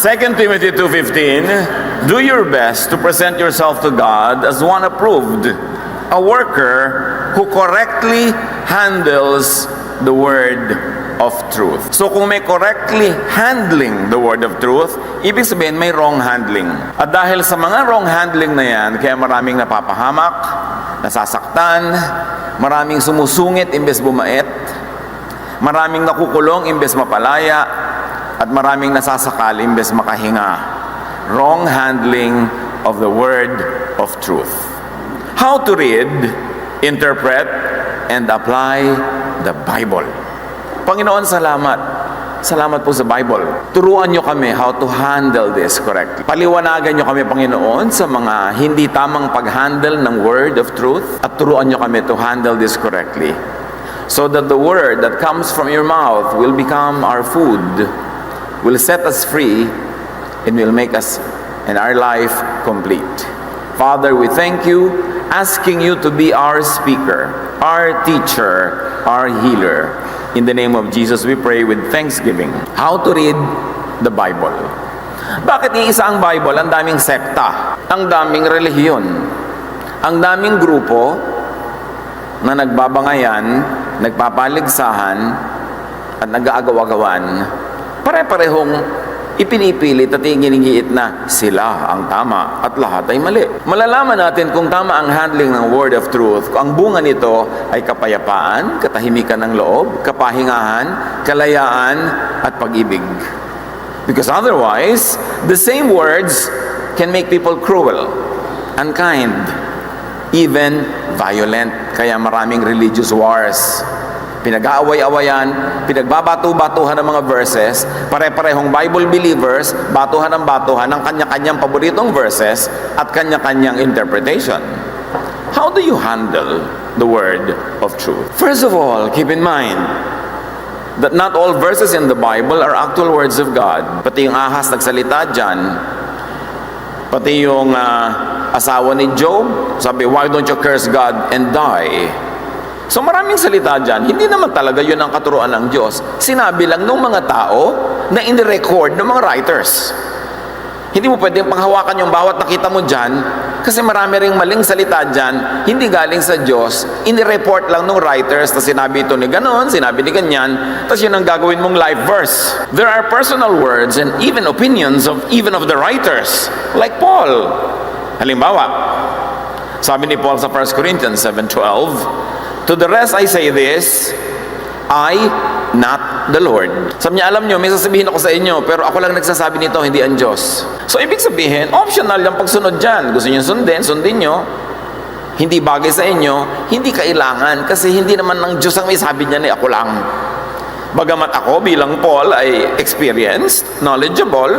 2 Timothy 2:15, do your best to present yourself to God as one approved, a worker who correctly handles the word of truth. So kung may correctly handling the word of truth, ibig sabihin may wrong handling. At dahil sa mga wrong handling na yan, kaya maraming napapahamak, nasasaktan, maraming sumusungit imbes bumait, maraming nakukulong imbes mapalaya, at maraming nasasakal imbes makahinga. Wrong handling of the word of truth. How to read, interpret, and apply the Bible. Panginoon, salamat. Salamat po sa Bible. Turuan nyo kami how to handle this correctly. Paliwanagan nyo kami, Panginoon, sa mga hindi tamang pag-handle ng word of truth, at turuan nyo kami to handle this correctly, so that the word that comes from your mouth will become our food, will set us free, and will make us and our life complete. Father, we thank you, asking you to be our speaker, our teacher, our healer. In the name of Jesus, we pray with thanksgiving. How to read the Bible. Bakit iisa ang Bible? Ang daming sekta, ang daming relihiyon, ang daming grupo na nagbabangayan, nagpapaligsahan, at nag-aagaw-agawan. Pare-parehong ipinipilit at iginigiit na sila ang tama at lahat ay mali. Malalaman natin kung tama ang handling ng word of truth, kung ang bunga nito ay kapayapaan, katahimikan ng loob, kapahingahan, kalayaan, at pag-ibig. Because otherwise, the same words can make people cruel, unkind, even violent. Kaya maraming religious wars. Pinag-aaway-awayan, pinagbabato-batuhan ng mga verses, pare-parehong Bible believers, batuhan ng kanya-kanyang paboritong verses at kanya-kanyang interpretation. How do you handle the word of truth? First of all, keep in mind that not all verses in the Bible are actual words of God. Pati yung ahas nagsalita dyan, pati yung asawa ni Job, sabi, why don't you curse God and die? So maraming salita dyan, hindi naman talaga yun ang katuruan ng Diyos. Sinabi lang ng mga tao na in-record ng mga writers. Hindi mo pwedeng panghawakan yung bawat nakita mo dyan, kasi marami ring maling salita dyan, hindi galing sa Diyos, in-report lang ng writers na sinabi ito ni ganon, sinabi ni ganyan, tapos yun ang gagawin mong life verse. There are personal words and even opinions of even of the writers, like Paul. Halimbawa, sabi ni Paul sa 1 Corinthians 7:12, to the rest I say this, I, not the Lord. Sabi niya, alam niyo, may sasabihin ako sa inyo, pero ako lang nagsasabi nito, hindi ang Diyos. So, ibig sabihin, optional yung pagsunod dyan. Gusto niyo sundin niyo. Hindi bagay sa inyo, hindi kailangan, kasi hindi naman ng Diyos ang may sabi niya, ako lang. Bagamat ako bilang Paul ay experienced, knowledgeable,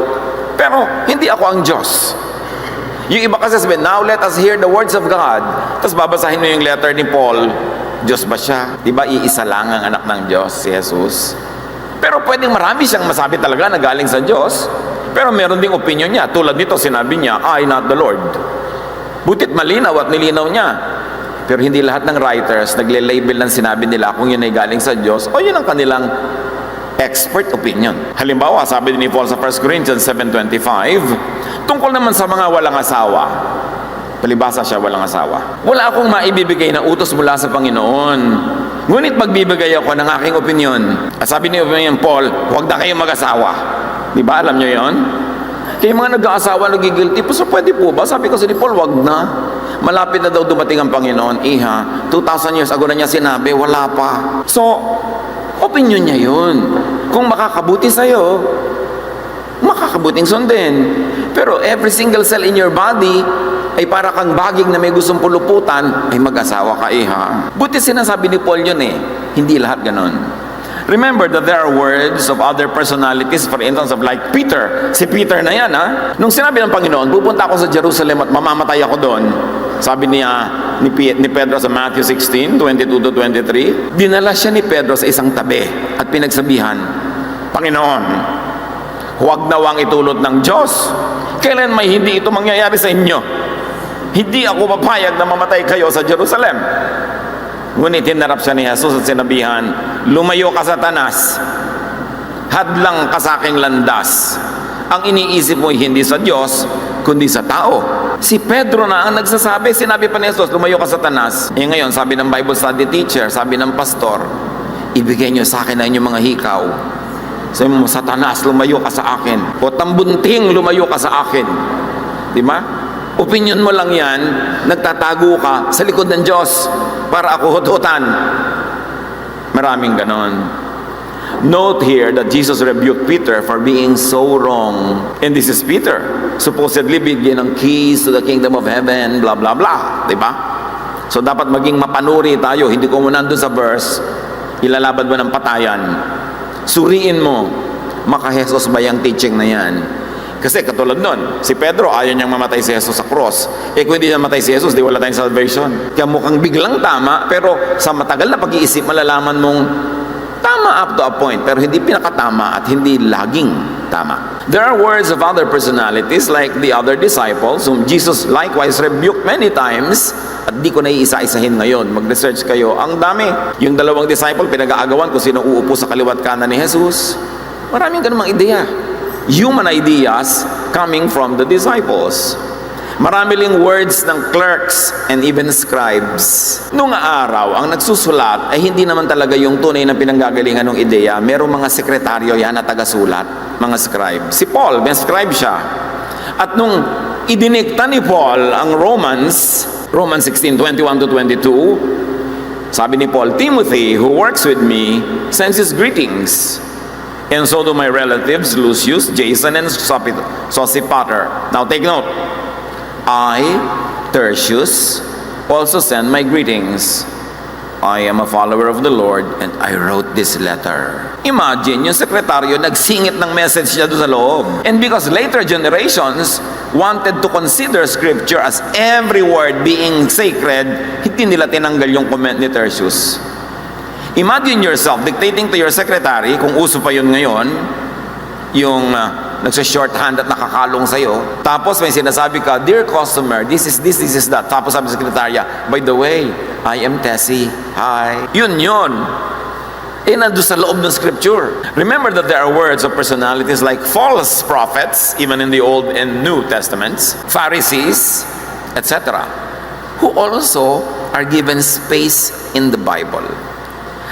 pero hindi ako ang Diyos. Yung iba kasi sabihin, now let us hear the words of God. Tapos babasahin mo yung letter ni Paul, Diyos ba siya? Diba iisa lang ang anak ng Diyos, si Jesus? Pero pwedeng marami siyang masabi talaga na galing sa Diyos. Pero meron ding opinion niya. Tulad nito, sinabi niya, I, not the Lord. Butit malinaw at nilinaw niya. Pero hindi lahat ng writers nagle-label ng sinabi nila kung yun ay galing sa Diyos o yun ang kanilang expert opinion. Halimbawa, sabi ni Paul sa 1 Corinthians 7:25, tungkol naman sa mga walang asawa. Palibasa siya, walang asawa. Wala akong maibibigay na utos mula sa Panginoon. Ngunit magbibigay ako ng aking opinion. At sabi ni Paul, huwag na kayong mag-asawa. Di ba? Alam nyo yon? Kaya mga nag-aasawa, nagigilty po. So pwede po ba? Sabi kasi ni Paul, huwag na. Malapit na daw dumating ang Panginoon. 2,000 years ago na niya sinabi, wala pa. So, opinion niya yun. Kung makakabuti sa'yo, makakabuting sundin. Pero every single cell in your body ay para kang baging na may gustong puluputan, ay mag-asawa ka Buti sinasabi ni Paul yun Hindi lahat ganon. Remember that there are words of other personalities, for instance of like Peter. Si Peter na yan Nung sinabi ng Panginoon, pupunta ako sa Jerusalem at mamamatay ako doon. Sabi niya ni Pedro sa Matthew 16:22-23, dinala siya ni Pedro sa isang tabi at pinagsabihan, Panginoon, huwag nawang itulot ng Diyos. Kailan may hindi ito mangyayari sa inyo? Hindi ako papayag na mamatay kayo sa Jerusalem. Ngunit hinarap siya ni Jesus at sinabihan, lumayo ka, Satanas. Hadlang ka sa aking landas. ang iniisip mo hindi sa Diyos, kundi sa tao. Si Pedro na ang nagsasabi, sinabi pa ni Jesus, lumayo ka Satanas. Eh ngayon, sabi ng Bible study teacher, sabi ng pastor, ibigay niyo sa akin ang inyong mga hikaw. Sabi mo, Satanas, lumayo ka sa akin. O tambunting, lumayo ka sa akin. Di ba? Opinion mo lang yan, nagtatago ka sa likod ng Diyos para ako hututan. Maraming ganon. Note here that Jesus rebuked Peter for being so wrong. And this is Peter, supposedly bigyan ng keys to the kingdom of heaven, blah, blah, blah. Diba? So dapat maging mapanuri tayo. Hindi ko muna nandun sa verse, ilalabad mo ng patayan. Suriin mo, maka-Jesus ba yung teaching na yan? Kasi katulad nun, si Pedro ayaw niyang mamatay si Jesus sa cross. Eh kung hindi niya mamatay si Jesus, di wala tayong salvation. Kaya mukhang biglang tama, pero sa matagal na pag-iisip, malalaman mong tama up to a point, pero hindi pinakatama at hindi laging tama. There are words of other personalities like the other disciples whom Jesus likewise rebuked many times, at di ko na iisa-isahin ngayon. Mag-research kayo. Ang dami. Yung dalawang disciple, pinag-aagawan kung sino uupo sa kaliwat kanan ni Jesus. Maraming ganung ideya. Human ideas coming from the disciples. Marami ring words ng clerks and even scribes. Noong araw, ang nagsusulat ay hindi naman talaga yung tunay na pinanggagalingan ng ideya. Merong mga sekretaryo yan na tagasulat, mga scribe. Si Paul, may scribe siya. At nung idinikta ni Paul ang Romans 16:21-22, sabi ni Paul, Timothy, who works with me, sends his greetings. And so do my relatives, Lucius, Jason, and Sosipater. Now take note. I, Tertius, also send my greetings. I am a follower of the Lord, and I wrote this letter. Imagine, yung sekretaryo nagsingit ng message niya doon sa loob. And because later generations wanted to consider Scripture as every word being sacred, hindi nila tinanggal yung comment ni Tertius. Imagine yourself dictating to your secretary, kung uso pa yun ngayon, yung nagsa-shorthand at nakakalong sa'yo. Tapos may sinasabi ka, dear customer, this is that. Tapos sabi sa sekretarya, by the way, I am Tessie. Hi. Yun. Nandun sa loob ng Scripture. Remember that there are words of personalities like false prophets, even in the Old and New Testaments, Pharisees, etc., who also are given space in the Bible.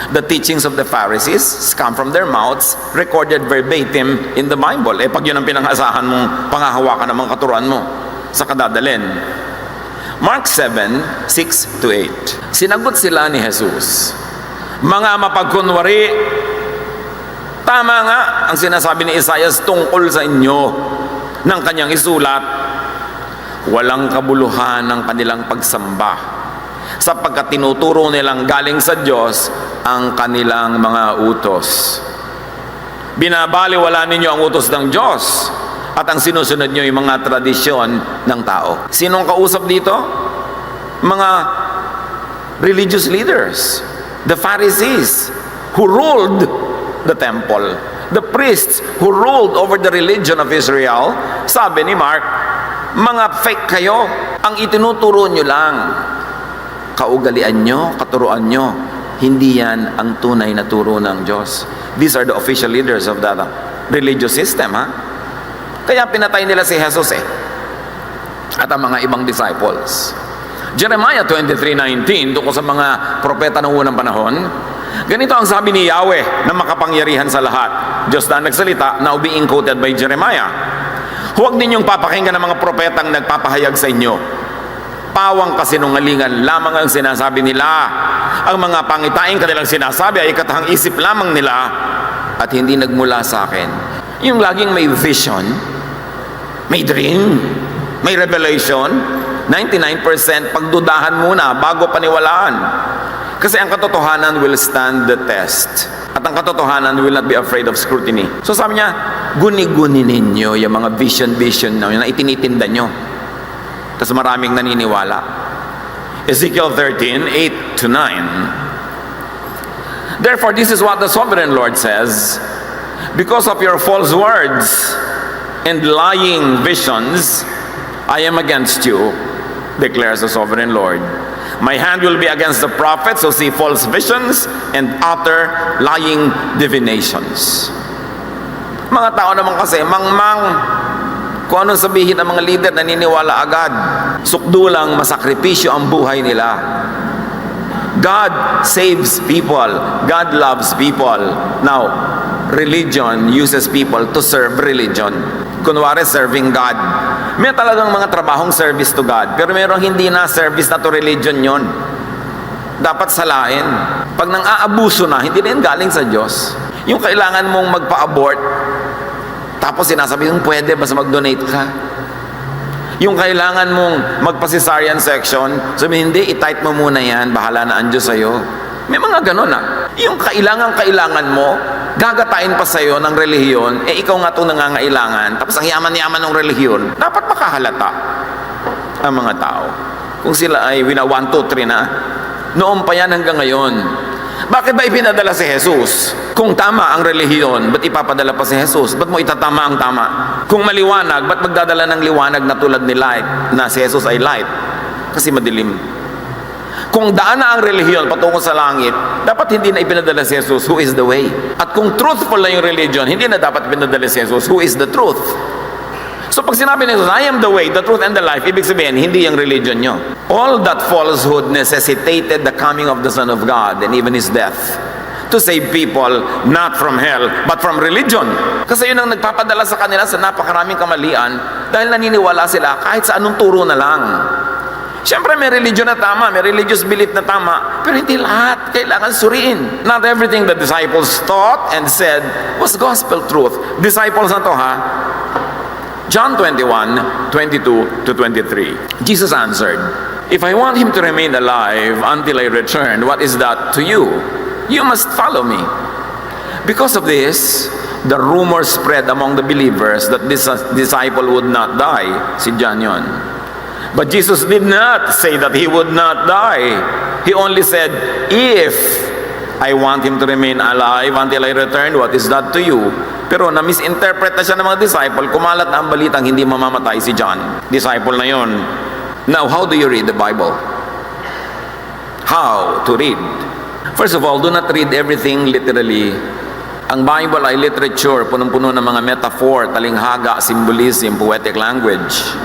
The teachings of the Pharisees come from their mouths, recorded verbatim in the Bible. Eh, pag yun ang pinangasahan mong panghahawakan ng mga katuruan mo sa kadadalin. Mark 7:6-8. Sinagot sila ni Jesus, mga mapagkunwari, tama nga ang sinasabi ni Isaias tungkol sa inyo ng kanyang isulat. Walang kabuluhan ng kanilang pagsamba, sapagkat tinuturo nilang galing sa Diyos ang kanilang mga utos. Binabaliwala ninyo ang utos ng Diyos at ang sinusunod nyo yung mga tradisyon ng tao. Sinong kausap dito? Mga religious leaders, the Pharisees who ruled the temple, the priests who ruled over the religion of Israel. Sabi ni Mark, mga fake kayo, ang itinuturo nyo lang kaugalian nyo, katuruan nyo, hindi yan ang tunay na turo ng Diyos. These are the official leaders of the religious system, ha? Kaya pinatay nila si Jesus at ang mga ibang disciples. Jeremiah 23:19, doon ko sa mga propeta ng unang panahon, ganito ang sabi ni Yahweh na makapangyarihan sa lahat. Diyos na nagsalita, now being quoted by Jeremiah. Huwag ninyong papakinggan ng mga propetang nagpapahayag sa inyo. Pawang kasinungalingan lamang ang sinasabi nila. Ang mga pangitaing kanilang sinasabi ay katahang isip lamang nila at hindi nagmula sa akin. Yung laging may vision, may dream, may revelation, 99% pagdudahan muna bago paniwalaan. Kasi ang katotohanan will stand the test. At ang katotohanan will not be afraid of scrutiny. So sabi niya, guni-guni ninyo yung mga vision na itinitinda nyo. Tapos maraming naniniwala. Ezekiel 13:8-9. Therefore, this is what the sovereign Lord says, because of your false words and lying visions, I am against you, declares the sovereign Lord. My hand will be against the prophets who see false visions and utter lying divinations. Mga tao naman kasi, mangmang. Kung anong sabihin ng mga leader, naniniwala agad. Sukdo lang, masakripisyo ang buhay nila. God saves people. God loves people. Now, religion uses people to serve religion. Kunwari, serving God. May talagang mga trabahong service to God. Pero mayroong hindi na service na to religion yon. Dapat salain. Pag nang aabuso na, hindi na yun galing sa Diyos. Yung kailangan mong magpa-abort, tapos sinasabi yung pwede, basta mag-donate ka. Yung kailangan mong magpa-cesarean section, sabi hindi, i-tight mo muna yan, bahala na ang Diyos sa'yo. May mga ganun Yung kailangan mo, gagatain pa sa'yo ng relihiyon, ikaw nga itong nangangailangan, tapos ang yaman-yaman ng relihiyon, dapat makahalata ang mga tao. Kung sila ay wina 1, 2, 3 na, noon pa yan hanggang ngayon. Bakit ba ipinadala si Jesus? Kung tama ang relihiyon, ba't ipapadala pa si Jesus? Ba't mo itatama ang tama? Kung maliwanag, ba't magdadala ng liwanag na tulad ni light, na si Jesus ay light? Kasi madilim. Kung daan na ang relihiyon patungo sa langit, dapat hindi na ipinadala si Jesus, who is the way. At kung truthful na yung religion, hindi na dapat ipinadala si Jesus, who is the truth. So pag sinabi ni Jesus, I am the way, the truth, and the life, ibig sabihin, hindi yung religion nyo. All that falsehood necessitated the coming of the Son of God and even His death to save people not from hell, but from religion. Kasi yun ang nagpapadala sa kanila sa napakaraming kamalian dahil naniniwala sila kahit sa anong turo na lang. Siyempre may religion na tama, may religious belief na tama, pero hindi lahat kailangan suriin. Not everything the disciples taught and said was gospel truth. Disciples na to John 21, 22 to 23. Jesus answered, if I want him to remain alive until I return, what is that to you? You must follow me. Because of this, the rumor spread among the believers that this disciple would not die. Si John yun. But Jesus did not say that he would not die. He only said, if I want him to remain alive until I return, what is that to you? Pero na-misinterpret na siya ng mga disciple, kumalat na ang balitang hindi mamamatay si John. Disciple na yon. Now, how do you read the Bible? How to read? First of all, do not read everything literally. Ang Bible ay literature, punong-puno ng mga metaphor, talinghaga, symbolism, poetic language.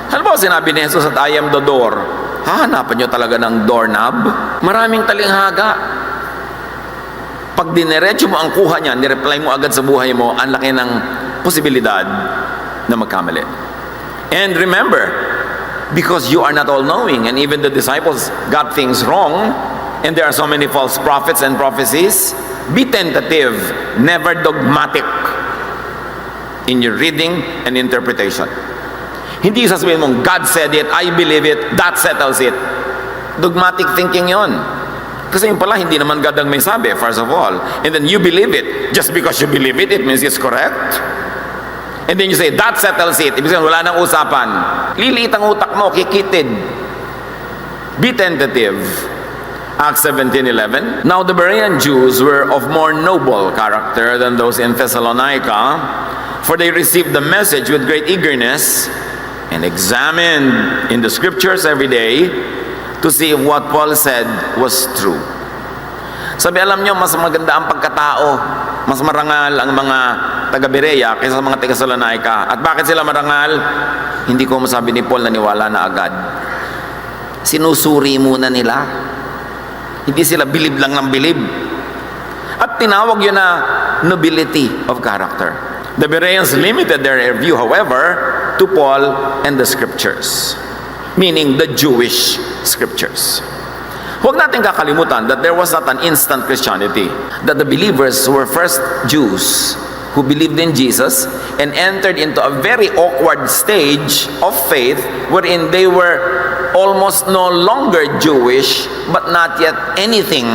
Halimbawa, sinabi ni Jesus at I am the door. Hahanapan nyo talaga ng doorknob? Maraming talinghaga. Pag dinerecho mo ang kuha niya, nireply mo agad sa buhay mo, ang laki ng posibilidad na magkamali. And remember, because you are not all-knowing, and even the disciples got things wrong, and there are so many false prophets and prophecies, be tentative, never dogmatic in your reading and interpretation. Hindi sasabihin mong, God said it, I believe it, that settles it. Dogmatic thinking yon. Kasi yung pala, hindi naman God ang may sabi, first of all. And then you believe it. Just because you believe it, it means it's correct. And then you say, that settles it. Ibig sabihin, wala nang usapan. Liliit ang utak mo, kikitid. Be tentative. Acts 17:11. Now the Berean Jews were of more noble character than those in Thessalonica, for they received the message with great eagerness and examined in the scriptures every day to see if what Paul said was true. Sabi, alam nyo, mas maganda ang pagkatao, mas marangal ang mga taga-Berea kaysa sa mga taga-Thessalonica. At bakit sila marangal? Hindi ko masabi ni Paul, naniwala na agad. Sinusuri muna nila. Hindi sila bilib lang ng bilib. At tinawag yun na nobility of character. The Bereans limited their view, however, to Paul and the scriptures. Meaning the Jewish scriptures. Huwag natin kakalimutan that there was not an instant Christianity. That the believers were first Jews who believed in Jesus and entered into a very awkward stage of faith wherein they were almost no longer Jewish but not yet anything,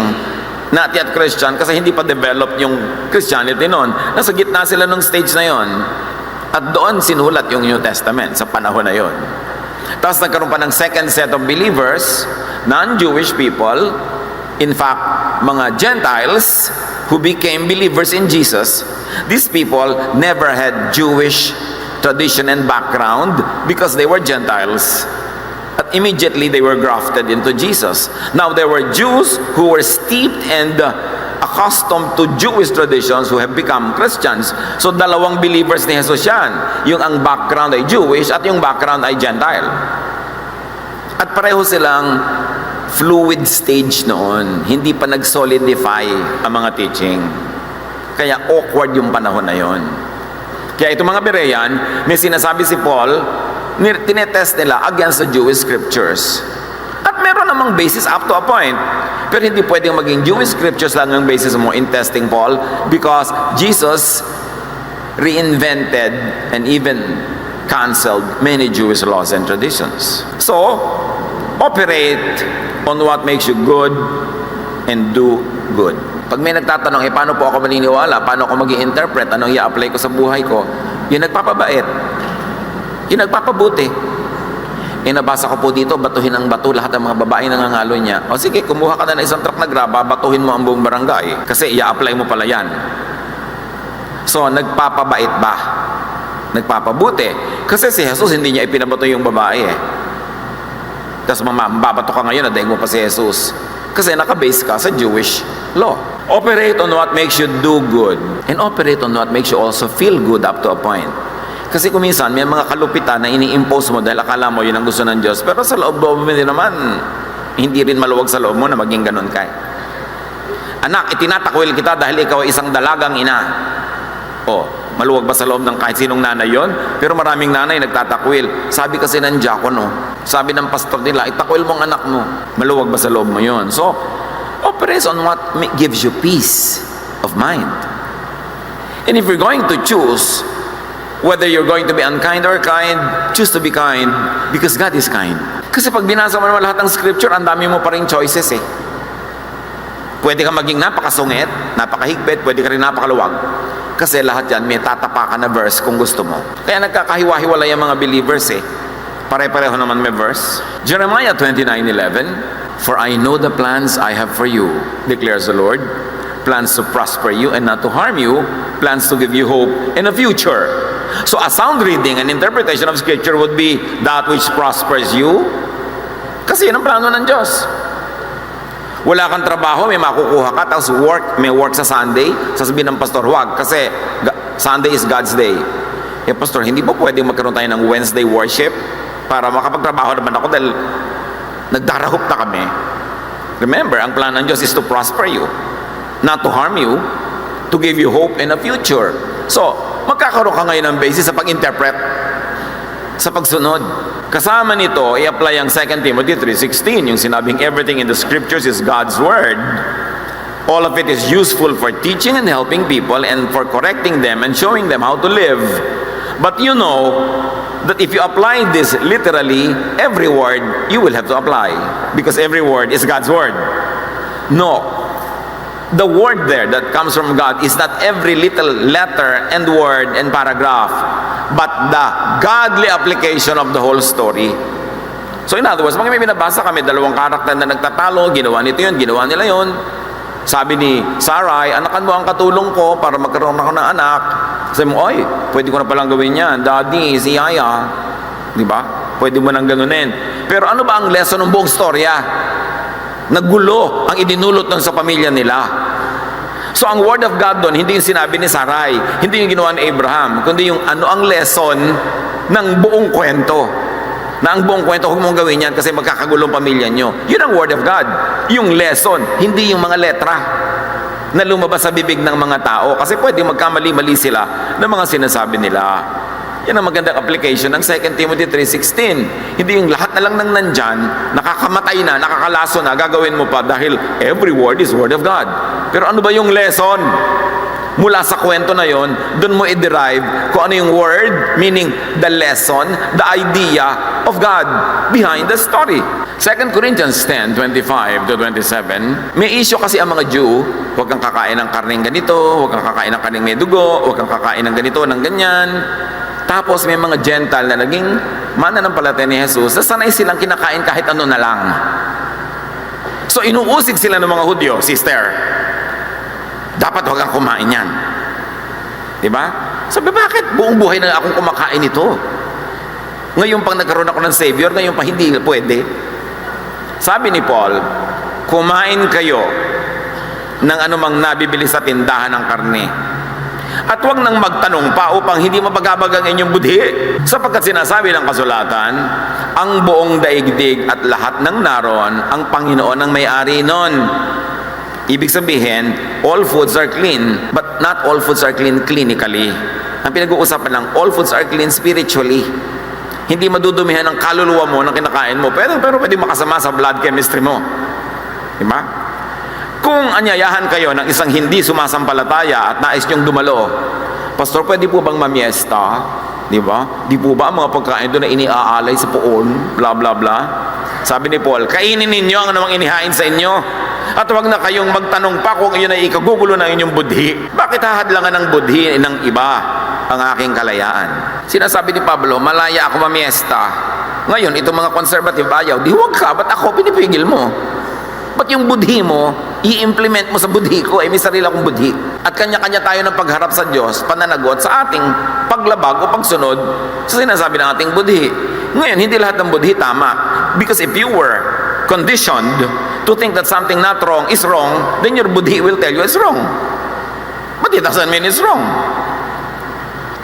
not yet Christian, kasi hindi pa developed yung Christianity noon. Nasa gitna sila nung stage na yon. At doon sinulat yung New Testament sa panahon na yon. Tapos nagkaroon pa ng second set of believers, non-Jewish people, in fact, mga Gentiles who became believers in Jesus. These people never had Jewish tradition and background because they were Gentiles. At immediately they were grafted into Jesus. Now there were Jews who were steeped and accustomed to Jewish traditions who have become Christians. So dalawang believers ni Jesus yan. Yung ang background ay Jewish at yung background ay Gentile. At pareho silang fluid stage noon. Hindi pa nag-solidify ang mga teaching. Kaya awkward yung panahon na yon. Kaya itong mga Berean, may sinasabi si Paul, tinetest nila against the Jewish scriptures. At meron namang basis up to a point. Pero hindi pwedeng maging Jewish scriptures lang ang basis mo in testing Paul because Jesus reinvented and even canceled many Jewish laws and traditions. So, operate on what makes you good and do good. Pag may nagtatanong, paano po ako maniniwala? Paano ako mag-i-interpret? Anong i-apply ko sa buhay ko? Yung nagpapabait. Yung nagpapabuti. Nabasa ko po dito, batuhin ang bato lahat ng mga babae nangangalo niya. O sige, kumuha ka na ng isang truck na graba, batuhin mo ang buong barangay. Kasi i-apply mo pala yan. So, nagpapabait ba? Nagpapabuti. Kasi si Jesus hindi niya ipinabato yung babae Tapos mababato ka ngayon, nadaig mo pa si Jesus. Kasi nakabase ka sa Jewish law. Operate on what makes you do good. And operate on what makes you also feel good up to a point. Kasi kung minsan, may mga kalupitan na ini-impose mo dahil akala mo yun ang gusto ng Diyos. Pero sa loob-loob mo din naman, hindi rin maluwag sa loob mo na maging ganun ka. Anak, itinatakwil kita dahil ikaw ay isang dalagang ina. Maluwag ba sa loob ng kahit sinong nanay yon? Pero maraming nanay nagtatakwil. Sabi kasi ng diakono, sabi ng pastor nila, itakwil mo ang anak mo. Maluwag ba sa loob mo yon? So, operate on what gives you peace of mind. And if you're going to choose whether you're going to be unkind or kind, choose to be kind because God is kind. Kasi pag binasa mo naman lahat ng scripture, ang dami mo pa rin choices Pwede ka maging napakasungit, napakahigpit, pwede ka rin napakaluwag. Kasi lahat yan, may tatapakan na verse kung gusto mo. Kaya nagkakahiwa-hiwalay ang mga believers Pare-pareho naman may verse. Jeremiah 29:11, "For I know the plans I have for you, declares the Lord, plans to prosper you and not to harm you, plans to give you hope in a future." So a sound reading and interpretation of Scripture would be that which prospers you. Kasi yun ang plano ng Diyos. Wala kang trabaho, may makukuha ka, tapos may work sa Sunday, sasabihin ng pastor, wag, kasi Sunday is God's day. Pastor, hindi po pwedeng magkaroon tayo ng Wednesday worship para makapagtrabaho naman ako dahil nagdarahop na kami. Remember, ang plan ng Diyos is to prosper you, not to harm you, to give you hope in a future. So, magkakaroon ka ngayon ng basis sa pag-interpret, sa pagsunod. Kasama nito, i-apply ang 2 Timothy 3:16, yung sinabing everything in the scriptures is God's word. All of it is useful for teaching and helping people and for correcting them and showing them how to live. But you know that if you apply this literally, every word you will have to apply because every word is God's word. No. The word there that comes from God is not every little letter and word and paragraph, but the godly application of the whole story. So in other words, pag may binabasa kami, dalawang karakter na nagtatalo, ginawa nito yun, ginawa nila yun. Sabi ni Sarai, anakan mo ang katulong ko para magkaroon ako ng anak. Sabi mo, oy, pwede ko na palang gawin yan. Daddy, si Yaya. Di ba? Pwede mo nang ganunin. Pero ano ba ang lesson ng buong storya? Nagulo ang idinulot nun sa pamilya nila. So ang word of God doon, hindi yung sinabi ni Sarai, hindi yung ginawa ni Abraham, kundi yung ano ang lesson ng buong kwento. Na ang buong kwento, huwag mong gawin yan kasi magkakagulong pamilya nyo. Yun ang word of God. Yung lesson, hindi yung mga letra na lumabas sa bibig ng mga tao. Kasi pwede magkamali-mali sila ng mga sinasabi nila. Yan ang magandang application ng 2 Timothy 3:16. Hindi yung lahat na lang nang nandyan, nakakamatay na, nakakalaso na, gagawin mo pa dahil every word is word of God. Pero ano ba yung lesson? Mula sa kwento na yon, doon mo i-derive kung ano yung word, meaning the lesson, the idea of God behind the story. 2 Corinthians 10:25-27, may issue kasi ang mga Jew, huwag kang kakain ng karning ganito, huwag kang kakain ng karning may dugo, huwag kang kakain ng ganito, ng ganyan. Tapos may mga Gentile na naging mananampalataya ni Jesus, na sanay silang kinakain kahit ano na lang. So inuusig sila ng mga Hudyo, sister, dapat huwag kang kumain yan. Diba? Sabi, bakit? Buong buhay na akong kumakain ito. Ngayon pang nagkaroon ako ng Savior, ngayon pa hindi pwede. Sabi ni Paul, kumain kayo ng anumang nabibili sa tindahan ng karne. At huwag nang magtanong pa upang hindi mapagabag ang inyong budhi. Sapagkat sinasabi ng kasulatan, ang buong daigdig at lahat ng naroon, ang Panginoon ang may-ari nun. Ibig sabihin, all foods are clean, but not all foods are clean clinically. Ang pinag-uusapan lang, all foods are clean spiritually. Hindi madudumihan ang kaluluwa mo na kinakain mo, pero pwede makasama sa blood chemistry mo. Diba? Kung anyayahan kayo ng isang hindi sumasampalataya at nais niyong dumalo, Pastor, pwede po bang mamiesta? Di ba? Di po ba ang mga pagkain doon na iniaalay sa poon? Bla bla bla. Sabi ni Paul, kainin ninyo ang anumang inihain sa inyo. At huwag na kayong magtanong pa kung iyon ay ikagugulo ng inyong budhi. Bakit hahadlangan ng budhi ng iba ang aking kalayaan? Sinasabi ni Pablo, malaya ako mamiesta. Ngayon, itong mga conservative ayaw, di huwag ka, ba't ako pinipigil mo? Ba't yung budhi mo, i-implement mo sa budhi ko, may sarili akong budhi. At kanya-kanya tayo ng pagharap sa Diyos, pananagot sa ating paglabag o pagsunod sa sinasabi ng ating budhi. Ngayon, hindi lahat ng budhi tama. Because if you were conditioned to think that something not wrong is wrong, then your budhi will tell you it's wrong. But it doesn't mean it's wrong.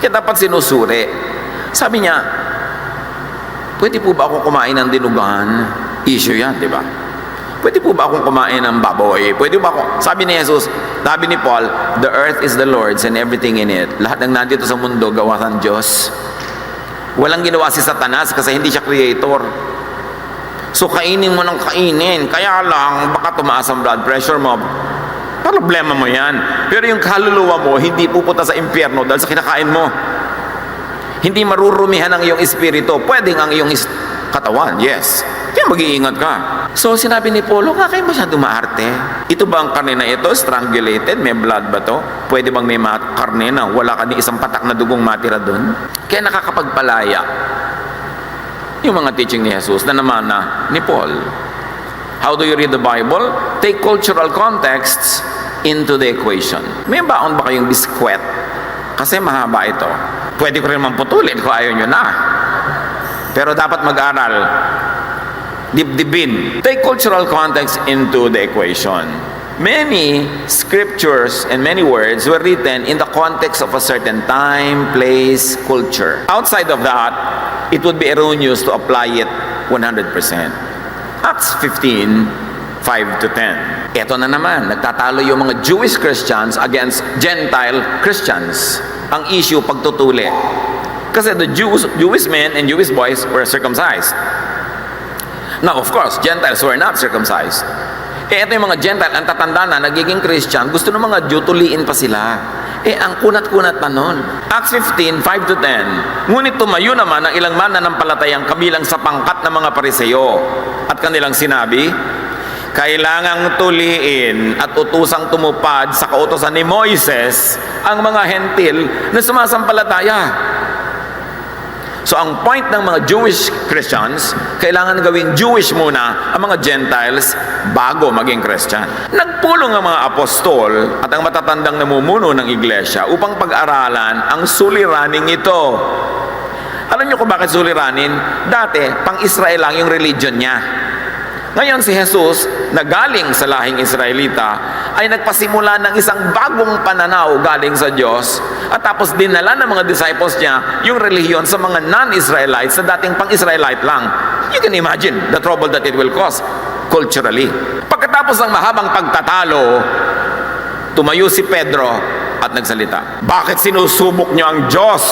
Kaya dapat sinusuri. Sabi niya, pwede po ba ako kumain ng dinugan? Issue yan, di ba? Pwede po ba akong kumain ng baboy? Pwede ba ako? Sabi ni Jesus, sabi ni Paul, the earth is the Lord's and everything in it. Lahat ng nandito sa mundo, gawa ng Diyos. Walang ginawa si Satanas kasi hindi siya creator. So kainin mo ng kainin. Kaya lang, baka tumaas ang blood pressure mo. Problema mo yan. Pero yung kaluluwa mo, hindi pupunta sa impyerno dahil sa kinakain mo. Hindi marurumihan ang iyong espiritu. Pwedeng ang iyong katawan, yes. Kaya mag-iingat ka. So sinabi ni Paulo, kayo masyado maarte. Ito ba ang karne na ito? Strangulated? May blood ba to? Pwede bang may karne na wala ka ni isang patak na dugong matira doon? Kaya nakakapagpalaya yung mga teaching ni Jesus na naman na ni Paul. How do you read the Bible? Take cultural contexts into the equation. May baon ba kayong biskwet? Kasi mahaba ito. Pwede ko rin mamputulin kung ayaw nyo na. Pero dapat mag-aral. Dibdibin. Take cultural context into the equation. Many scriptures and many words were written in the context of a certain time, place, culture. Outside of that, it would be erroneous to apply it 100%. Acts 15:5 to 10. Ito na naman, nagtatalo yung mga Jewish Christians against Gentile Christians. Ang issue, pagtutuli. Kasi the Jewish men and Jewish boys were circumcised. Now, of course, Gentiles were not circumcised. Ito yung mga Gentile, ang tatanda na, nagiging Christian, gusto ng mga Jew, tuliin pa sila. Ang kunat-kunat na nun. Acts 15:5 to 10. Ngunit tumayo naman ang ilang mananampalatayang kabilang sa pangkat ng mga Pariseo. At kanilang sinabi, kailangang tuliin at utusang tumupad sa kautosan ni Moises ang mga hentil na sumasampalataya. So ang point ng mga Jewish Christians, kailangan gawing Jewish muna ang mga Gentiles bago maging Christian. Nagpulong ang mga apostol at ang matatandang namumuno ng iglesia upang pag-aralan ang suliraning ito. Alam niyo kung bakit suliranin? Dati, pang-Israel lang yung religion niya. Ngayon si Jesus, na galing sa lahing Israelita, ay nagpasimula ng isang bagong pananaw galing sa Diyos at tapos dinala ng mga disciples niya yung relihiyon sa mga non-Israelites na dating pang-Israelite lang. You can imagine the trouble that it will cause culturally. Pagkatapos ng mahabang pagtatalo, tumayo si Pedro at nagsalita. Bakit sinusubok niyo ang Diyos?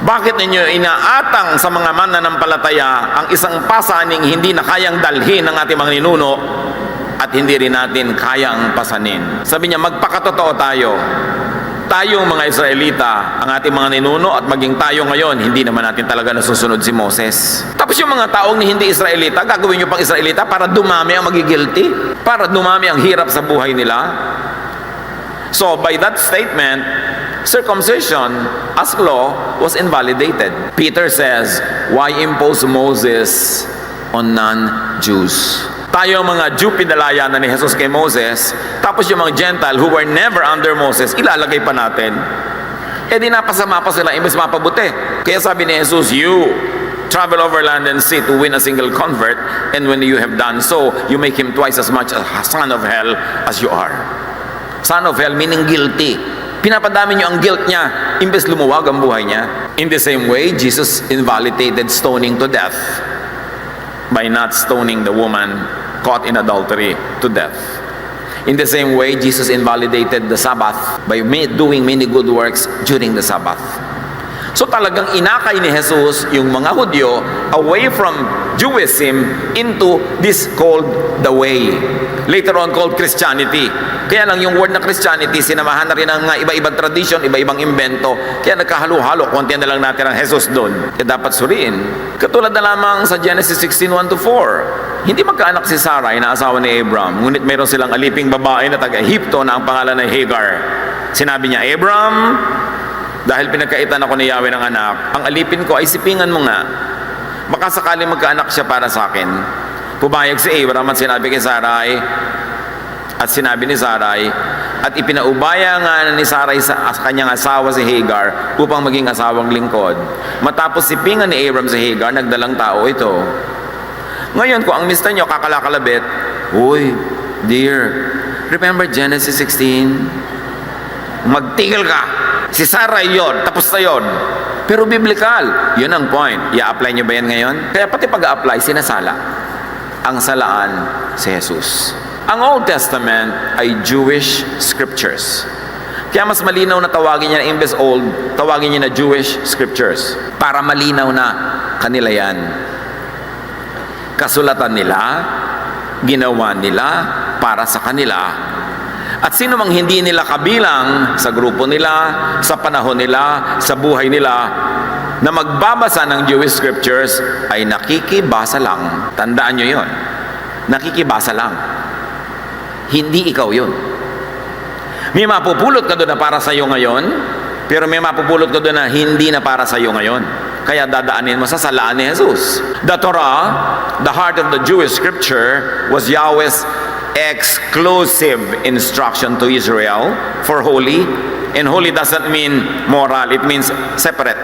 Bakit ninyo inaatang sa mga mananampalataya ang isang pasaning hindi na kayang dalhin ng ating mga ninuno at hindi rin natin kayang pasanin? Sabi niya, magpakatotoo tayo. Tayong mga Israelita, ang ating mga ninuno at maging tayo ngayon, hindi naman natin talaga nasusunod si Moses. Tapos yung mga taong hindi Israelita, gagawin nyo pang Israelita para dumami ang magigilty, para dumami ang hirap sa buhay nila. So by that statement, circumcision as law was invalidated. Peter says, why impose Moses on non-Jews? Tayo mga Jew, pinalaya na ni Jesus kay Moses, tapos yung mga Gentile who were never under Moses, ilalagay pa natin. Di napasama pa sila, imbes mapabuti. Kaya sabi ni Jesus, you travel over land and sea to win a single convert, and when you have done so, you make him twice as much a son of hell as you are. Son of hell meaning guilty. Pinapadami niyo ang guilt niya, imbes lumuwag ang buhay niya. In the same way, Jesus invalidated stoning to death by not stoning the woman caught in adultery to death. In the same way, Jesus invalidated the Sabbath by doing many good works during the Sabbath. So talagang inakay ni Jesus yung mga Hudyo away from Judaism into this called the way. Later on called Christianity. Kaya lang yung word na Christianity, sinamahan na rin ng mga iba-ibang tradition, iba-ibang invento. Kaya nagkahalo-halo, konti na lang natin ang Jesus doon. Kaya dapat suriin. Katulad na lamang sa Genesis 16:1-4. Hindi magkaanak si Sarai na asawa ni Abram, ngunit mayroon silang aliping babae na taga-Ehipto na ang pangalan ay Hagar. Sinabi niya, Abram, dahil pinagkaitan ako ni Yahweh ng anak, ang alipin ko ay sipingan mo nga. Baka sakaling magkaanak siya para sa akin. Pumayag si Abram at sinabi kay Sarai, at sinabi ni Sarai, at ipinaubaya nga ni Sarai sa kanyang asawa si Hagar upang maging asawang lingkod. Matapos sipingan ni Abram si Hagar, nagdalang tao ito. Ngayon, kung ang mister nyo kakalakalabit, uy, dear, remember Genesis 16? Magtigil ka. Si Sarai yon, tapos na yon. Pero biblical, yun ang point. I-apply nyo ba yan ngayon? Kaya pati pag-a-apply, sinasala. Ang salaan si Jesus. Ang Old Testament ay Jewish scriptures. Kaya mas malinaw na tawagin niya na imbes old, tawagin niya na Jewish scriptures. Para malinaw na kanila yan. Kasulatan nila, ginawa nila para sa kanila. At sino mang hindi nila kabilang sa grupo nila, sa panahon nila, sa buhay nila, na magbabasa ng Jewish scriptures ay nakikibasa lang. Tandaan nyo yun. Nakikibasa lang. Hindi ikaw yun. May mapupulot ka doon na para sa iyo ngayon, pero may mapupulot ka doon na hindi na para sa iyo ngayon. Kaya dadaanin mo sa salaan ni Jesus. The Torah, the heart of the Jewish scripture, was Yahweh's exclusive instruction to Israel for holy. And holy doesn't mean moral. It means separate,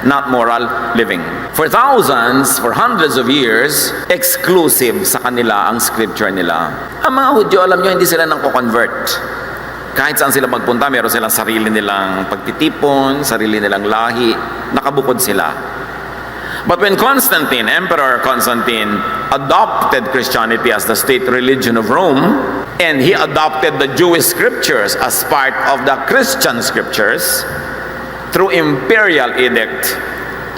not moral living. For thousands, for hundreds of years, exclusive sa kanila ang scripture nila. Ang mga Hudyo, alam nyo, hindi sila nang convert. Kahit saan sila magpunta, meron silang sarili nilang pagtitipon, sarili nilang lahi, nakabukod sila. But when Constantine, Emperor Constantine, adopted Christianity as the state religion of Rome, and he adopted the Jewish scriptures as part of the Christian scriptures, through imperial edict,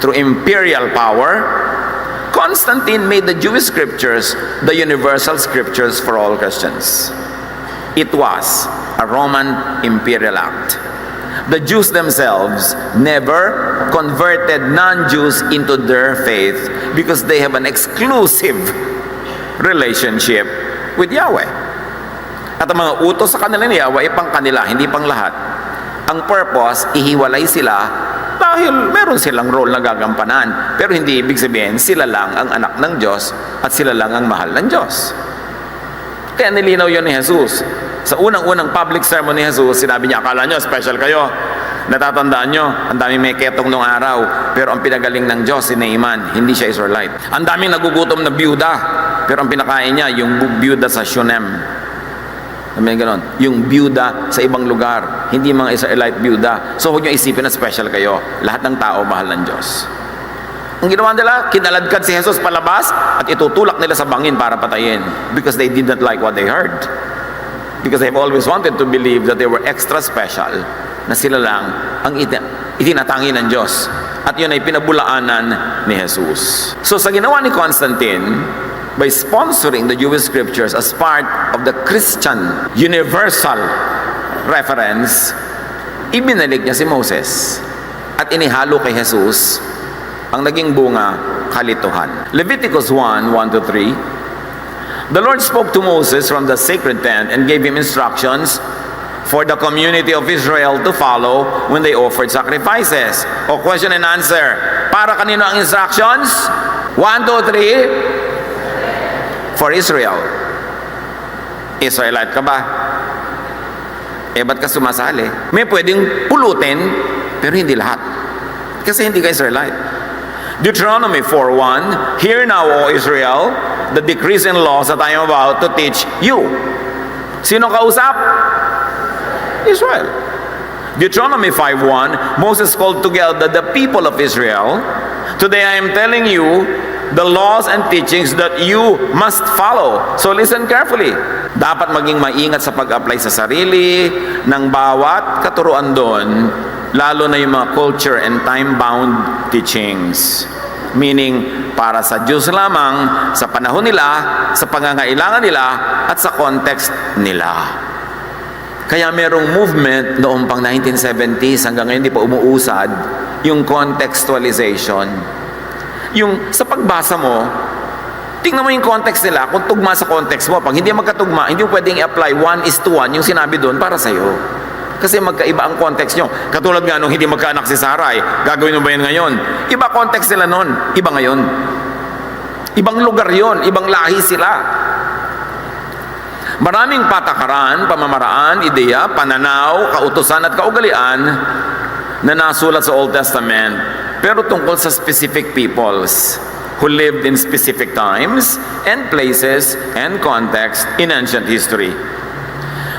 through imperial power, Constantine made the Jewish scriptures the universal scriptures for all Christians. It was a Roman imperial act. The Jews themselves never converted non-Jews into their faith because they have an exclusive relationship with Yahweh. At ang mga utos sa kanila ni Yahweh ay pang kanila, hindi pang lahat. Ang purpose, ihiwalay sila dahil meron silang role na gagampanan. Pero hindi ibig sabihin, sila lang ang anak ng Diyos at sila lang ang mahal ng Diyos. Kaya nilinaw yun ni Jesus. Sa unang-unang public sermon ni Jesus, sinabi niya, akala nyo, special kayo. Natatandaan nyo, ang daming may ketong nung araw. Pero ang pinagaling ng Diyos, si Naaman, hindi siya Israelite. Ang daming nagugutom na byuda. Pero ang pinakain niya, yung byuda sa Shunem. Sabi niya ganon, yung byuda sa ibang lugar. Hindi mga Israelite byuda. So huwag nyo isipin na special kayo. Lahat ng tao, mahal ng Diyos. Ang ginawa nila, kinaladkad si Jesus palabas at itutulak nila sa bangin para patayin. Because they did not like what they heard. Because they've always wanted to believe that they were extra special, na sila lang ang itinatangi ng Diyos. At yun ay pinabulaanan ni Jesus. So sa ginawa ni Constantine, by sponsoring the Jewish scriptures as part of the Christian universal reference, ibinalik niya si Moses at inihalo kay Jesus. Ang naging bunga, kalituhan. Leviticus 1:1-3. The Lord spoke to Moses from the sacred tent and gave him instructions for the community of Israel to follow when they offered sacrifices. O question and answer. Para kanino ang instructions? 1, 2, 3. For Israel. Israelite ka ba? Ba't ka sumasali? May pwedeng pulutin, pero hindi lahat. Kasi hindi ka Israelite. Deuteronomy 4:1, "Hear now, O Israel, the decrees and laws that I am about to teach you." Sino kausap? Israel. Deuteronomy 5:1, Moses called together the people of Israel. "Today I am telling you the laws and teachings that you must follow." So listen carefully. Dapat maging maingat sa pag-apply sa sarili ng bawat katuruan doon, lalo na yung mga culture and time-bound teachings. Meaning, para sa Diyos lamang, sa panahon nila, sa pangangailangan nila, at sa context nila. Kaya merong movement noong pang 1970s hanggang ngayon di pa umuusad, yung contextualization. Yung sa pagbasa mo, tingnan mo yung context nila, kung tugma sa context mo. Pag hindi magkatugma, hindi mo pwedeng i-apply 1:1 yung sinabi doon para sa'yo. Kasi magkaiba ang context nyo. Katulad nga nung hindi magkaanak si Sarai, gagawin mo ba yan ngayon? Iba context sila noon, iba ngayon. Ibang lugar yon, ibang lahi sila. Maraming patakaran, pamamaraan, ideya, pananaw, kautusan at kaugalian na nasulat sa Old Testament, pero tungkol sa specific peoples who lived in specific times and places and context in ancient history.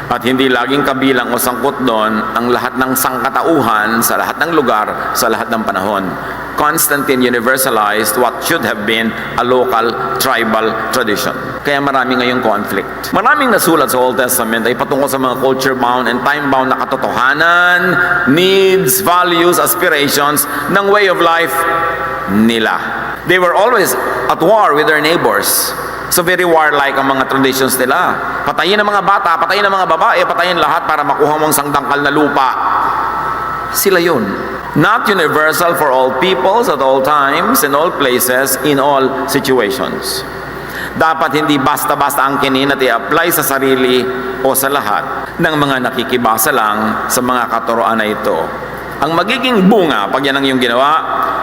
At hindi laging kabilang o sangkot doon ang lahat ng sangkatauhan sa lahat ng lugar, sa lahat ng panahon. Constantine universalized what should have been a local, tribal tradition. Kaya marami ngayong conflict. Maraming nasulat sa Old Testament ay patungkol sa mga culture-bound and time-bound na katotohanan, needs, values, aspirations ng way of life nila. They were always at war with their neighbors. So very warlike ang mga traditions nila. Patayin ang mga bata, patayin ang mga babae, patayin lahat para makuha mong sangdangkal na lupa. Sila yun. Not universal for all peoples at all times, in all places, in all situations. Dapat hindi basta-basta ang kinin at i-apply sa sarili o sa lahat ng mga nakikibasa lang sa mga katuroan na ito. Ang magiging bunga, pag yan ang iyong ginawa,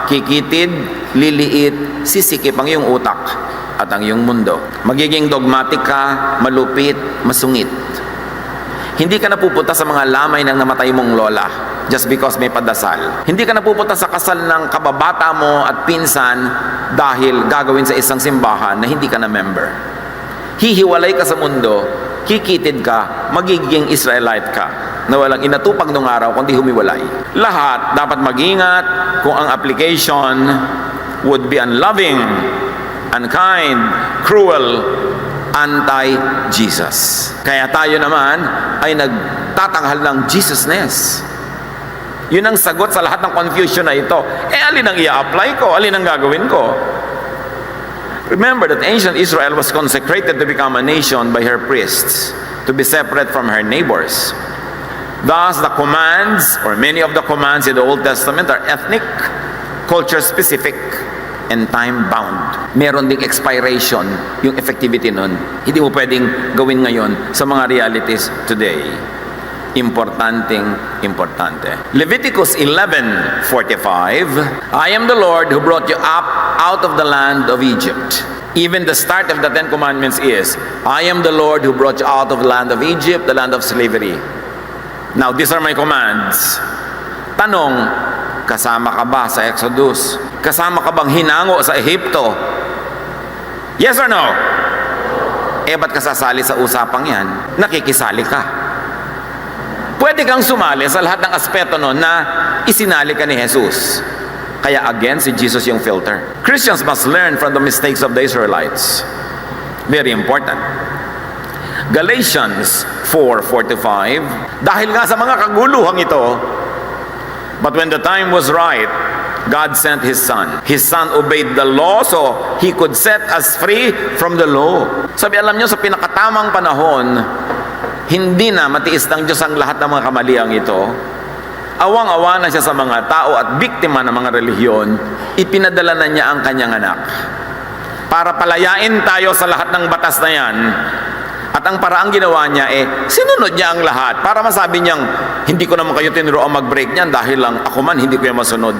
kikitid, liliit, sisikip ang iyong utak at ang iyong mundo. Magiging dogmatic ka, malupit, masungit. Hindi ka napupunta sa mga lamay ng namatay mong lola just because may padasal. Hindi ka napupunta sa kasal ng kababata mo at pinsan dahil gagawin sa isang simbahan na hindi ka na member. Hihiwalay ka sa mundo, kikitid ka, magiging Israelite ka na walang inatupag nung araw kundi humiwalay. Lahat dapat mag-ingat kung ang application would be unloving, unkind, cruel, anti-Jesus. Kaya tayo naman ay nagtatanghal ng Jesusness. Yun ang sagot sa lahat ng confusion na ito. Alin ang i-apply ko? Alin ang gagawin ko? Remember that ancient Israel was consecrated to become a nation by her priests, to be separate from her neighbors. Thus, the commands, or many of the commands in the Old Testament are ethnic, culture-specific, and time-bound. Meron ding expiration yung effectivity nun. Hindi mo pwedeng gawin ngayon sa mga realities today. Importante. Leviticus 11:45, "I am the Lord who brought you up out of the land of Egypt." Even the start of the Ten Commandments is, "I am the Lord who brought you out of the land of Egypt, the land of slavery." Now, these are my commands. Tanong, kasama ka ba sa Exodus? Kasama ka bang hinango sa Ehipto? Yes or no? Ba't ka sasali sa usapang yan? Nakikisali ka. Pwede kang sumali sa lahat ng aspeto nun na isinali ka ni Jesus. Kaya again, si Jesus yung filter. Christians must learn from the mistakes of the Israelites. Very important. Galatians 4:4-5, dahil nga sa mga kaguluhang ito, but when the time was right, God sent His Son. His Son obeyed the law so He could set us free from the law. Sabi, alam nyo, sa pinakatamang panahon, hindi na matiis ng Diyos ang lahat ng mga kamaliang ito. Awang-awa na siya sa mga tao at biktima ng mga relihiyon, ipinadala na niya ang kanyang anak. Para palayain tayo sa lahat ng batas na yan. At ang paraang ginawa niya sinunod niya ang lahat. Para masabi niyang, hindi ko naman kayo tinuruan mag-break niyan dahil lang ako man hindi ko yan masunod.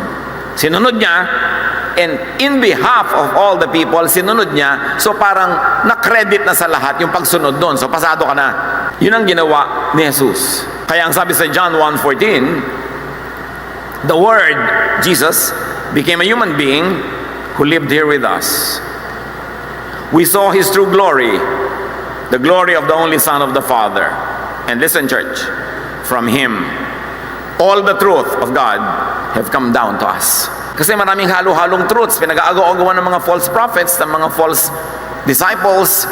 Sinunod niya, and in behalf of all the people, sinunod niya, so parang na-credit na sa lahat yung pagsunod doon. So pasado ka na. Yun ang ginawa ni Jesus. Kaya ang sabi sa John 1:14, the Word, Jesus, became a human being who lived here with us. We saw His true glory, the glory of the only Son of the Father. And listen, church, from Him, all the truth of God have come down to us. Kasi maraming halo-halong truths, pinag-aagaw-agawan ng mga false prophets, ng mga false disciples,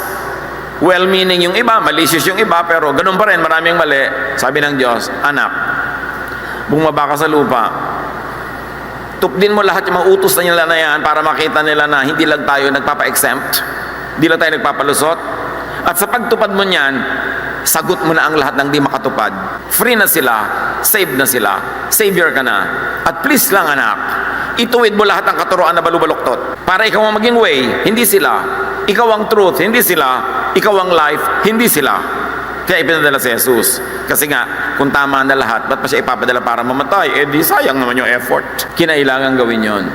well-meaning yung iba, malicious yung iba, pero ganun pa rin, maraming mali. Sabi ng Diyos, anak, bumaba ka sa lupa, tupdin mo lahat yung mga utos na nila na yan para makita nila na hindi lang tayo nagpapa-exempt, hindi lang tayo nagpapalusot, at sa pagtupad mo niyan, sagot mo na ang lahat ng di makatupad. Free na sila, saved na sila, savior ka na. At please lang anak, ituwid mo lahat ng katuroan na balubaluktot. Para ikaw ang maging way, hindi sila. Ikaw ang truth, hindi sila. Ikaw ang life, hindi sila. Kaya ipinadala si Jesus. Kasi nga, kung tama na lahat, ba't pa siya ipapadala para mamatay? Eh di sayang naman yung effort. Kinailangan gawin yon.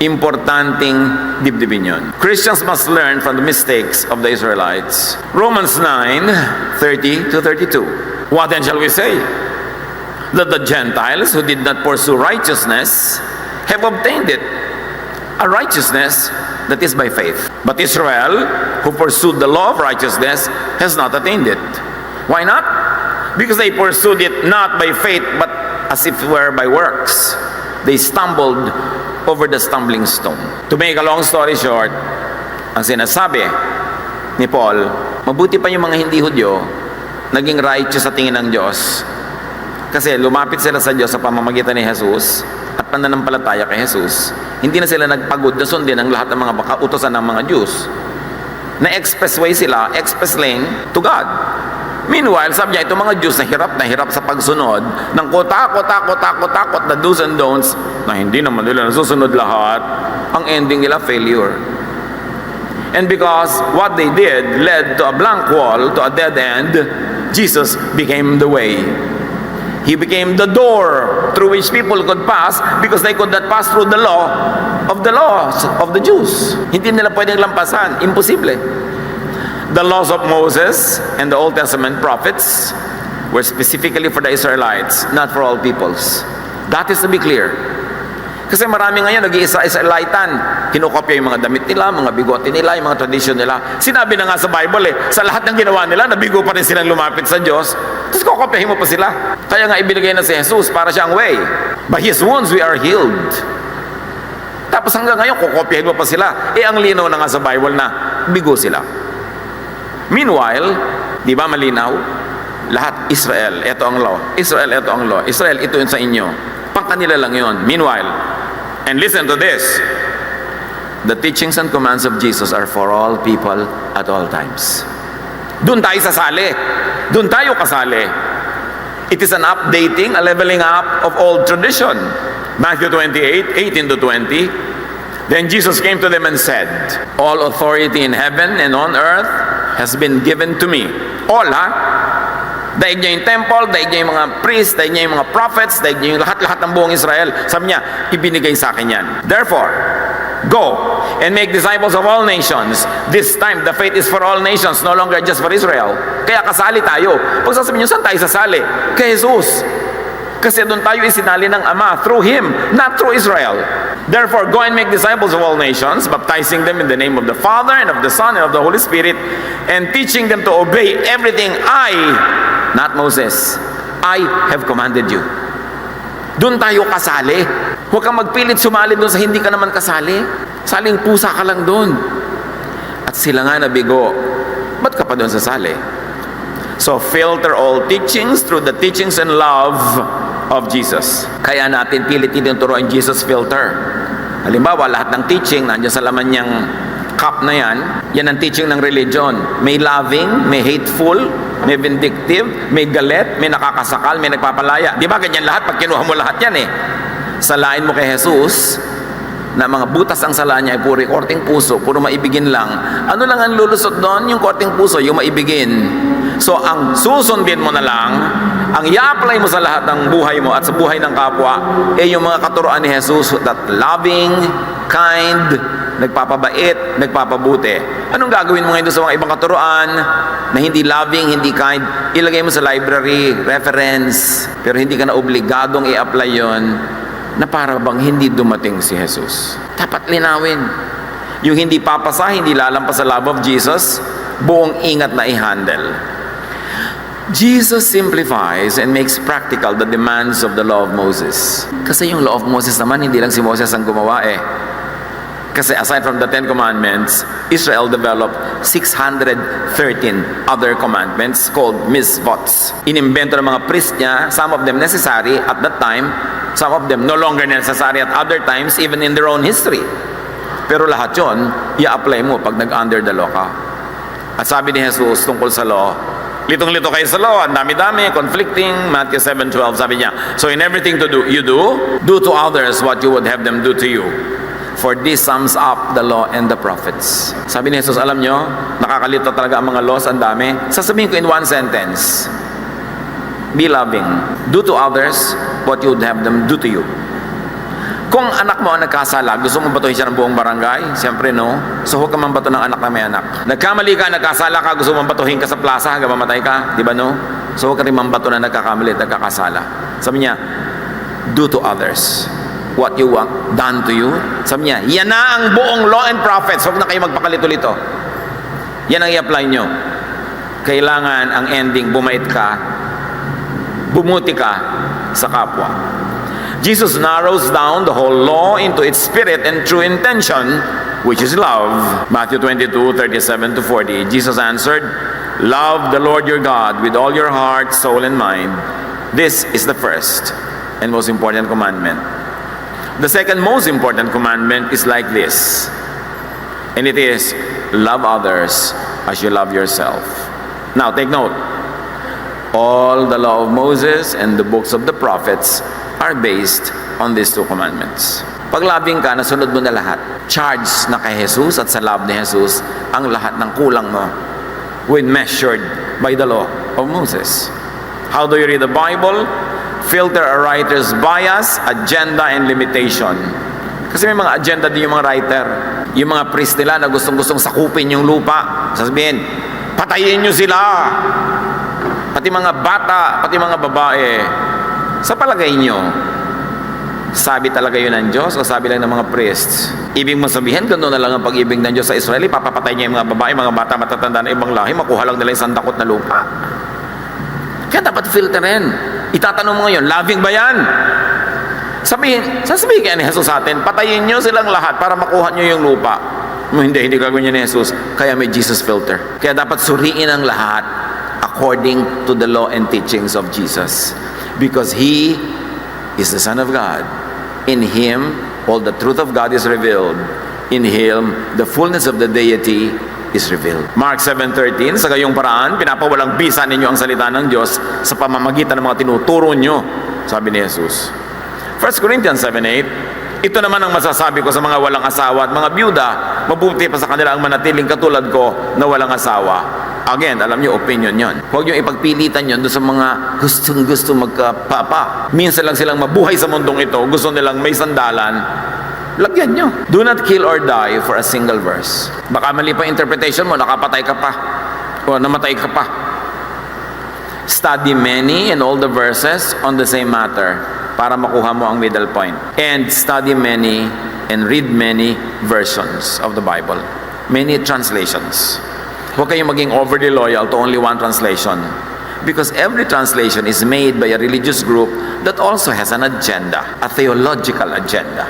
Importanteng dibdibin yun. Christians must learn from the mistakes of the Israelites. Romans 9:30 to 32. What then shall we say? That the Gentiles who did not pursue righteousness have obtained it, a righteousness that is by faith. But Israel, who pursued the law of righteousness, has not attained it. Why not? Because they pursued it not by faith, but as if it were by works. They stumbled over the stumbling stone. To make a long story short, ang sinasabi ni Paul, mabuti pa yung mga hindi Hudyo naging righteous sa tingin ng Diyos. Kasi lumapit sila sa Diyos sa pamamagitan ni Jesus at pananampalataya kay Jesus. Hindi na sila nagpagod na sundin ang lahat ng mga utosan ng mga Diyos. Na-expressway sila, express lane to God. Meanwhile, sabi niya, itong mga Diyos na hirap sa pagsunod ng takot na do's and don'ts na hindi naman nila nasusunod lahat, ang ending nila failure. And because what they did led to a blank wall, to a dead end, Jesus became the way. He became the door through which people could pass because they could not pass through the law of the laws of the Jews. Hindi nila pwedeng lampasan. Imposible. The laws of Moses and the Old Testament prophets were specifically for the Israelites, not for all peoples. That is to be clear. Kasi marami ngayon nag-i-Israelitan. Kinokopya yung mga damit nila, mga bigote nila, yung mga tradisyon nila. Sinabi na nga sa Bible sa lahat ng ginawa nila, nabigo pa rin silang lumapit sa Diyos. Tapos kokopyahin mo pa sila. Kaya nga ibinigay na si Jesus para siyang way. By His wounds we are healed. Tapos hanggang ngayon, kokopyahin mo pa sila. Ang linaw na nga sa Bible na bigo sila. Meanwhile, di ba malinaw? Lahat Israel, ito ang law. Israel, ito ang law. Israel, ito yun sa inyo. Pangkanila lang yun. Meanwhile, and listen to this, the teachings and commands of Jesus are for all people at all times. Doon tayo sasali. Doon tayo kasali. It is an updating, a leveling up of old tradition. Matthew 28:18 to 20. Then Jesus came to them and said, all authority in heaven and on earth has been given to me. All, daig niya yung temple, daig niya yung mga priests, daig niya yung mga prophets, daig niya yung lahat-lahat ng buong Israel. Sabi niya, ibinigay sa akin yan. Therefore, go and make disciples of all nations. This time, the faith is for all nations, no longer just for Israel. Kaya kasali tayo. Pag sasabihin niyo, saan tayo sasali? Kay Jesus. Kasi doon tayo isinali ng Ama, through Him, not through Israel. Therefore, go and make disciples of all nations, baptizing them in the name of the Father, and of the Son, and of the Holy Spirit, and teaching them to obey everything not Moses, I have commanded you. Doon tayo kasali. Huwag kang magpilit sumali doon sa hindi ka naman kasali. Saling pusa ka lang doon. At sila nga nabigo. Ba't ka pa doon sasali? So filter all teachings through the teachings and love of Jesus. Kaya natin pilit din turuan Jesus filter. Halimbawa, lahat ng teaching, nandiyan sa laman niyang cup na yan, yan ang teaching ng religion. May loving, may hateful, may vindictive, may galit, may nakakasakal, may nagpapalaya. Di ba ganyan lahat? Pag kinuha mo lahat yan salain mo kay Jesus, na mga butas ang sala niya ay puro korting puso, puro maibigin lang. Ano lang ang lulusot doon? Yung korting puso, yung maibigin. So, ang susundin mo na lang, ang i-apply mo sa lahat ng buhay mo at sa buhay ng kapwa, yung mga katuroan ni Jesus, that loving, kind, nagpapabait, nagpapabuti. Anong gagawin mo ngayon sa mga ibang katuroan na hindi loving, hindi kind? Ilagay mo sa library, reference, pero hindi ka na obligadong i-apply yon na para bang hindi dumating si Jesus. Dapat linawin. Yung hindi papasa, hindi lalampas sa love of Jesus, buong ingat na i-handle. Jesus simplifies and makes practical the demands of the law of Moses. Kasi yung law of Moses naman, hindi lang si Moses ang gumawa Kasi aside from the 10 commandments, Israel developed 613 other commandments called mitzvots. Inimbento ng mga priest niya, some of them necessary at that time, some of them no longer necessary at other times, even in their own history. Pero lahat yun, i-apply mo pag nag-under the law ka. At sabi ni Jesus tungkol sa law, litong-lito kayo sa law, ang dami-dami, conflicting. Matthew 7:12, sabi niya, so in everything you do to others what you would have them do to you. For this sums up the law and the prophets. Sabi ni Jesus, alam nyo, nakakalito talaga ang mga laws, ang dami. Sasabihin ko in one sentence, be loving. Do to others what you would have them do to you. Kung anak mo ang nagkasala, gusto mo batuhin siya ng buong barangay? Siyempre no. So huwag ka man bato ng anak na may anak. Nagkamali ka, nagkasala ka, gusto mo batuhin ka sa plaza hanggang mamatay ka? Di ba no? So huwag ka rin mambato na nagkakamali at nagkakasala. Sabi niya, do to others what you want done to you. Sabi niya, yan na ang buong law and prophets. Huwag na kayo magpakalito-lito. Yan ang i-apply nyo. Kailangan ang ending, bumait ka, bumuti ka sa kapwa. Jesus narrows down the whole law into its spirit and true intention, which is love. Matthew 22:37-40. Jesus answered, love the Lord your God with all your heart, soul, and mind. This is the first and most important commandment. The second most important commandment is like this, and it is, love others as you love yourself. Now, take note. All the law of Moses and the books of the prophets are based on these two commandments. Pag loving ka, nasunod mo na lahat. Charged na kay Jesus at sa love ni Jesus ang lahat ng kulang mo when measured by the law of Moses. How do you read the Bible? Filter a writer's bias, agenda, and limitation. Kasi may mga agenda din yung mga writer. Yung mga priest nila na gustong-gustong sakupin yung lupa. Sasabihin, patayin nyo sila. Pati mga bata, pati mga babae. Sa palagay nyo, sabi talaga yun ng Diyos o sabi lang ng mga priests? Ibig mo sabihin, gano'n na lang ang pag-ibig ng Diyos sa Israel, papapatay niya yung mga babae, mga bata, matatanda na ibang lahi, makuha lang nila yung sandakot na lupa. Kaya dapat filterin. Itatanong mo ngayon, loving ba yan? Sasabihin kaya ni Jesus sa atin, patayin nyo silang lahat para makuha nyo yung lupa. Hindi gagawin niya ni Jesus. Kaya may Jesus filter. Kaya dapat suriin ang lahat according to the law and teachings of Jesus. Because He is the Son of God. In Him, all the truth of God is revealed. In Him, the fullness of the deity is revealed. Mark 7:13, sa gayong paraan, pinapawalang bisa ninyo ang salita ng Diyos sa pamamagitan ng mga tinuturo nyo, sabi ni Jesus. 1 Corinthians 7:8, ito naman ang masasabi ko sa mga walang asawa at mga byuda, mabuti pa sa kanila ang manatiling katulad ko na walang asawa. Again, alam niyo, opinion yon. Huwag niyo ipagpilitan yon doon sa mga gustong-gusto magkapapa. Minsan lang silang mabuhay sa mundong ito, gusto nilang may sandalan, lagyan nyo. Do not kill or die for a single verse. Baka mali pa interpretation mo, nakapatay ka pa. O namatay ka pa. Study many and all the verses on the same matter para makuha mo ang middle point. And study many and read many versions of the Bible. Many translations. Huwag kayong maging overly loyal to only one translation. Because every translation is made by a religious group that also has an agenda, a theological agenda.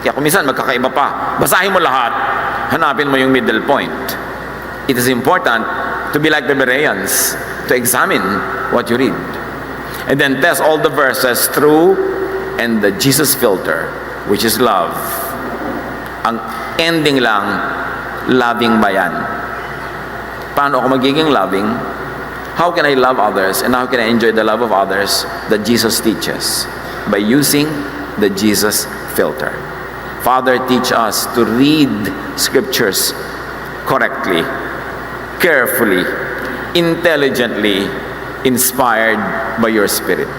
Kaya kung minsan magkakaiba pa, basahin mo lahat, hanapin mo yung middle point. It is important to be like the Bereans, to examine what you read. And then test all the verses through and the Jesus filter, which is love. Ang ending lang, loving ba yan? Paano ako magiging loving? How can I love others and how can I enjoy the love of others that Jesus teaches? By using the Jesus filter. Father, teach us to read scriptures correctly, carefully, intelligently, inspired by your Spirit.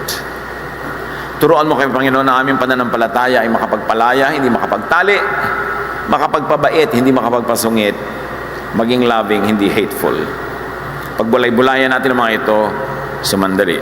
Turuan mo kayo, Panginoon, na aming pananampalataya ay makapagpalaya, hindi makapagtali, makapagpabait, hindi makapagpasungit, maging loving, hindi hateful. Pagbulay-bulayan natin ang mga ito, sumandali.